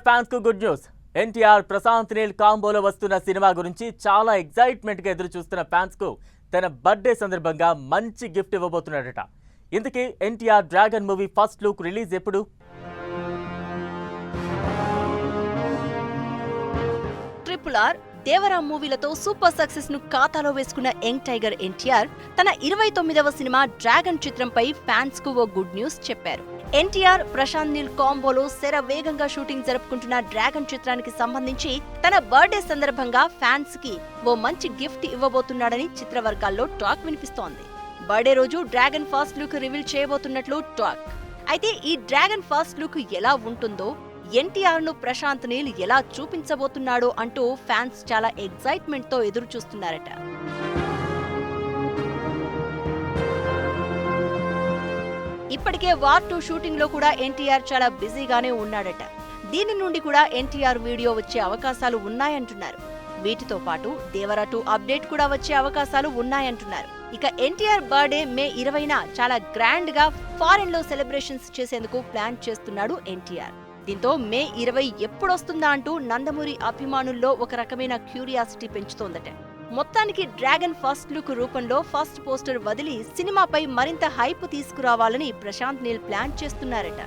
Fans కు good news. NTR Prashanth Neel కాంబోలో వస్తున్న cinema గురించి చాలా ఎగ్జైట్మెంట్ గా ఎదురు చూస్తున్న ఫ్యాన్స్ కు తన బర్త్డే సందర్భంగా మంచి గిఫ్ట్ ఇవ్వబోతున్నాడట. ఇందుకే NTR dragon movie first look release ఎప్పుడు? ట్రిపుల్-ఆర్, దేవరా మూవీలతో సూపర్ సక్సెస్ ను ఖాతాలో వేసుకున్న యంగ్ టైగర్ ఎన్టీఆర్ తన 29వ సినిమా డ్రాగన్ చిత్రంపై ఫ్యాన్స్ కు ఓ గుడ్ న్యూస్ చెప్పారు. ఎన్టీఆర్ ప్రశాంత్ నీల్ కాంబోలో శర వేగంగా షూటింగ్ జరుపుకుంటున్న డ్రాగన్ చిత్రానికి సంబంధించి తన బర్త్డే సందర్భంగా ఫ్యాన్స్ కి ఓ మంచి గిఫ్ట్ ఇవ్వబోతున్నాడని చిత్రవర్గాల్లో టాక్ వినిపిస్తోంది. బర్త్డే రోజు డ్రాగన్ ఫస్ట్ లుక్ రివీల్ చేయబోతున్నట్లు టాక్. అయితే ఈ డ్రాగన్ ఫస్ట్ లుక్ ఎలా ఉంటుందో, ఎన్టీఆర్ ను ప్రశాంత్ నీల్ ఎలా చూపించబోతున్నాడో అంటూ ఫ్యాన్స్ చాలా ఎగ్జైట్మెంట్ తో ఎదురు చూస్తున్నారట. ఇప్పటికే వార్ 2 షూటింగ్ లో కూడా ఎన్టీఆర్ చాలా బిజీగానే ఉన్నాడట. దీని నుండి కూడా ఎన్టీఆర్ వీడియో వచ్చే అవకాశాలు ఉన్నాయంటున్నారు. వీటితో పాటు దేవరా 2 అప్డేట్ కూడా వచ్చే అవకాశాలు ఉన్నాయంటున్నారు. ఇక ఎన్టీఆర్ బర్త్డే మే 20న చాలా గ్రాండ్ గా ఫారెన్ లో సెలబ్రేషన్స్ చేసేందుకు ప్లాన్ చేస్తున్నాడు ఎన్టీఆర్. దీంతో మే 20 ఎప్పుడొస్తుందా అంటూ నందమూరి అభిమానుల్లో ఒక రకమైన క్యూరియాసిటీ పెంచుతోందట. మొత్తానికి డ్రాగన్ ఫస్ట్ లుక్ రూపంలో ఫస్ట్ పోస్టర్ వదిలి సినిమాపై మరింత హైప్ తీసుకురావాలని ప్రశాంత్ నీల్ ప్లాన్ చేస్తున్నారట.